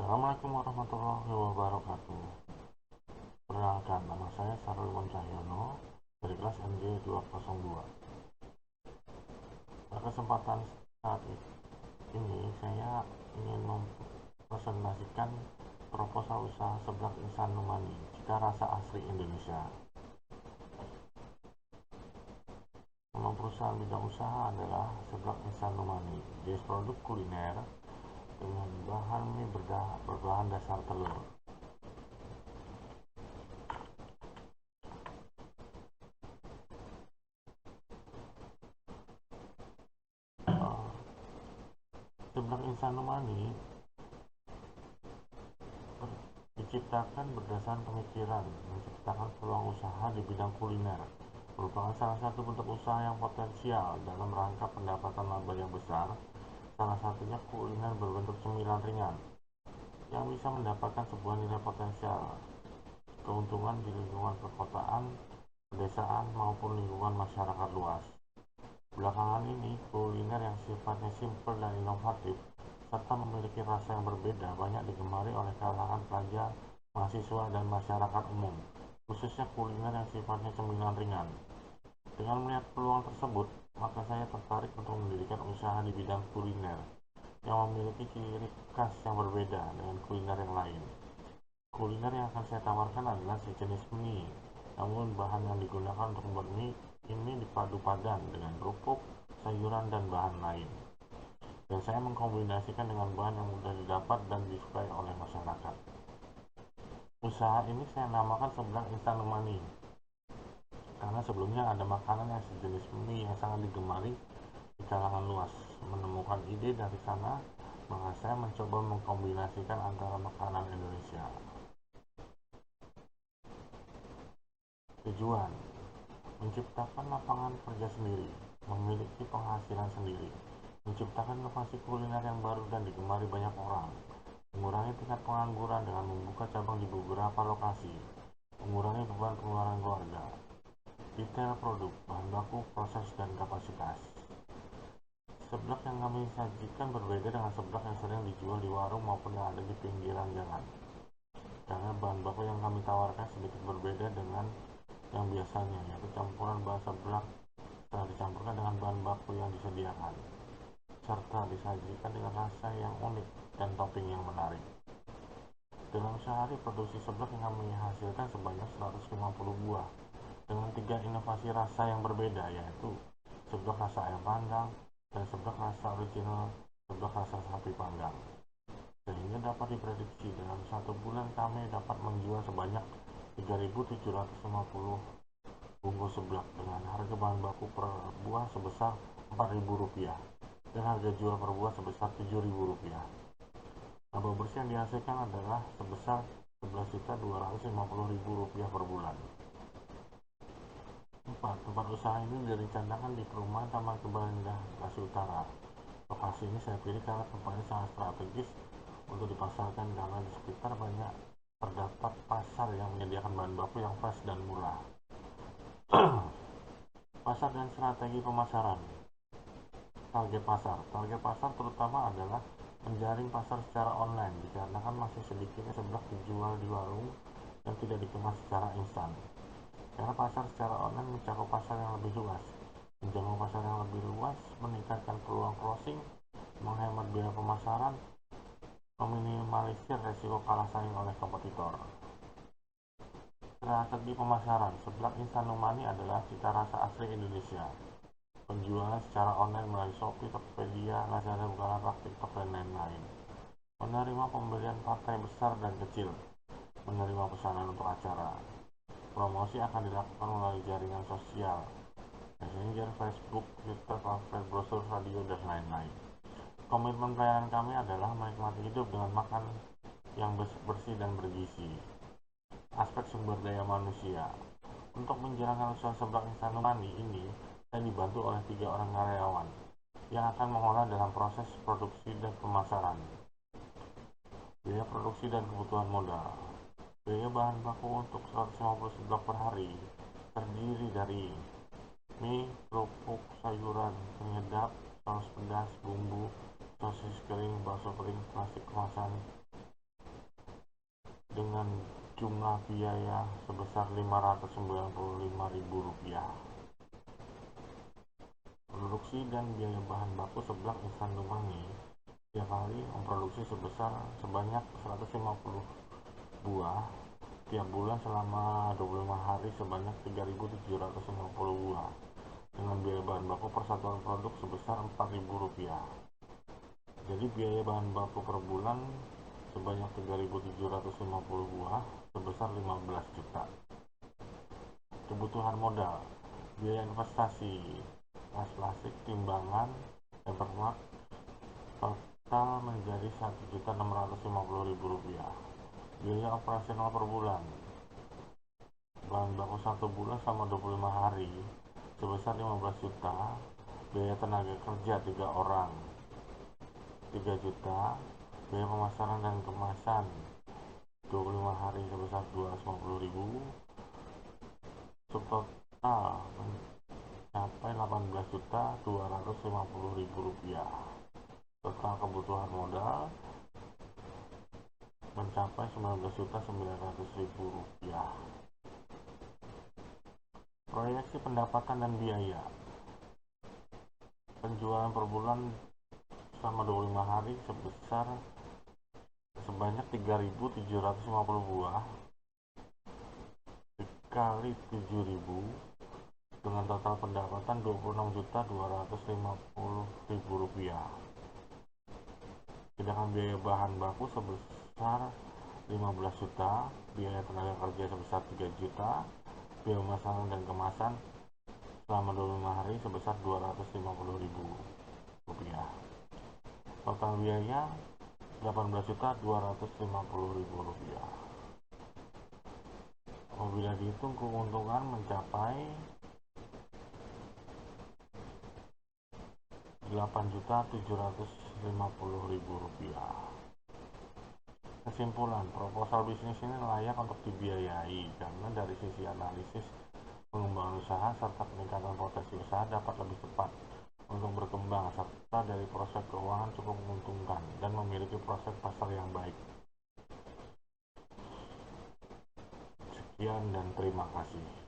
Assalamualaikum warahmatullahi wabarakatuh. Perkenalkan, nama saya Sarulwan Cahyono dari kelas MJ 202. Pada kesempatan saat ini saya ingin mempresentasikan proposal usaha seblak Insan Numani, cita rasa asli Indonesia. Nama perusahaan bidang usaha adalah Seblak Insan Numani, jenis produk kuliner dengan bahan mie berbahan dasar telur. Seblak Insan Numani diciptakan berdasarkan pemikiran menciptakan peluang usaha di bidang kuliner, merupakan salah satu bentuk usaha yang potensial dalam rangka pendapatan laba yang besar. Salah satunya kuliner berbentuk cemilan ringan yang bisa mendapatkan sebuah nilai potensial keuntungan di lingkungan perkotaan, pedesaan maupun lingkungan masyarakat luas. Belakangan ini, kuliner yang sifatnya simpel dan inovatif serta memiliki rasa yang berbeda banyak digemari oleh kalangan pelajar, mahasiswa, dan masyarakat umum, khususnya kuliner yang sifatnya cemilan ringan. Dengan melihat peluang tersebut, maka saya tertarik untuk mendirikan usaha di bidang kuliner yang memiliki ciri khas yang berbeda dengan kuliner yang lain. Kuliner yang akan saya tawarkan adalah sejenis mie, namun bahan yang digunakan untuk membuat mie ini dipadu padan dengan kerupuk, sayuran, dan bahan lain. Dan saya mengkombinasikan dengan bahan yang mudah didapat dan disukai oleh masyarakat. Usaha ini saya namakan Seblak Instan Numani, karena sebelumnya ada makanan yang sejenis mie yang sangat digemari di kalangan luas. Menemukan ide dari sana, maka saya mencoba mengkombinasikan antara makanan Indonesia. Tujuan: menciptakan lapangan kerja sendiri, memiliki penghasilan sendiri, menciptakan inovasi kuliner yang baru dan digemari banyak orang, mengurangi tingkat pengangguran dengan membuka cabang di beberapa lokasi, mengurangi beban pengeluaran keluarga. Detail produk, bahan baku, proses, dan kapasitas. Seblak yang kami sajikan berbeda dengan seblak yang sering dijual di warung maupun yang ada di pinggiran jalan, karena bahan baku yang kami tawarkan sedikit berbeda dengan yang biasanya, yaitu campuran bahan seblak setelah dicampurkan dengan bahan baku yang disediakan, serta disajikan dengan rasa yang unik dan topping yang menarik. Dalam sehari, produksi seblak yang kami hasilkan sebanyak 150 buah dengan 3 inovasi rasa yang berbeda, yaitu seblak rasa ayam panggang dan seblak rasa original, seblak rasa sapi panggang. Sehingga dapat diprediksi dalam 1 bulan kami dapat menjual sebanyak 3.750 bungkus seblak dengan harga bahan baku per buah sebesar Rp4.000 dan harga jual per buah sebesar Rp7.000. Laba bersih yang dihasilkan adalah sebesar Rp11.250.000 per bulan. 4. Tempat usaha ini direncanakan di perumahan Taman Kebun Indah Bekasi Utara. Lokasi ini saya pilih karena tempatnya sangat strategis untuk dipasarkan, karena di sekitar banyak terdapat pasar yang menyediakan bahan baku yang fresh dan murah. Pasar dan strategi pemasaran. Target pasar terutama adalah menjaring pasar secara online, dikarenakan masih sedikitnya seblak dijual di warung dan tidak dikemas secara instan. Karena pasar secara online mencakup pasar yang lebih luas, menjangkau pasar yang lebih luas, meningkatkan peluang closing, menghemat biaya pemasaran, meminimalisir resiko kalah saing oleh kompetitor. Strategi pemasaran. Seblak Instan Numani adalah cita rasa asli Indonesia. Penjualan secara online melalui Shopee, Tokopedia, Lazada, Bukalapak, TikTok, dan lain-lain. Menerima pembelian partai besar dan kecil. Menerima pesanan untuk acara. Promosi akan dilakukan melalui jaringan sosial, Messenger, Facebook, Twitter, pamflet, brosur, radio, dan lain-lain. Komitmen pelayanan kami adalah menikmati hidup dengan makan yang bersih dan bergizi. Aspek sumber daya manusia. Untuk menjalankan usaha seblak Instan Numani ini, saya dibantu oleh 3 orang karyawan yang akan mengolah dalam proses produksi dan pemasaran. Biaya produksi dan kebutuhan modal. Biaya bahan baku untuk 150 seblak per hari terdiri dari mie, kerupuk, sayuran, penyedap, saus pedas, bumbu, sosis kering, bakso kering, plastik kemasan, dengan jumlah biaya sebesar Rp595.000. Produksi dan biaya bahan baku seblak instan Dumani tiap hari memproduksi sebanyak 150 buah, tiap bulan selama 25 hari sebanyak 3.750 buah, dengan biaya bahan baku per satuan produk sebesar Rp4.000. Jadi biaya bahan baku per bulan sebanyak 3.750 buah sebesar 15 juta. Kebutuhan modal, biaya investasi, tas plastik, timbangan, dan ternak total menjadi Rp1.650.000. Biaya operasional per bulan, bahan baku 1 bulan selama 25 hari sebesar 15 juta, biaya tenaga kerja 3 orang 3 juta, biaya pemasaran dan kemasan 25 hari sebesar 250.000, subtotal mencapai Rp18.250.000. Total kebutuhan modal mencapai Rp19.900.000. Proyeksi pendapatan dan biaya, penjualan per bulan selama 25 hari sebesar sebanyak 3.750 buah dikali 7.000 dengan total pendapatan Rp26.250.000. Sedangkan biaya bahan baku sebesar 15 juta, biaya tenaga kerja sebesar 3 juta, biaya pemasaran dan kemasan selama 25 hari sebesar Rp250.000. Total biaya Rp18.250.000. Apabila dihitung keuntungan mencapai Rp8.750.000. Kesimpulan, proposal bisnis ini layak untuk dibiayai karena dari sisi analisis pengembangan usaha serta peningkatan potensi usaha dapat lebih cepat untuk berkembang, serta dari prospek keuangan cukup menguntungkan dan memiliki prospek pasar yang baik. Sekian dan terima kasih.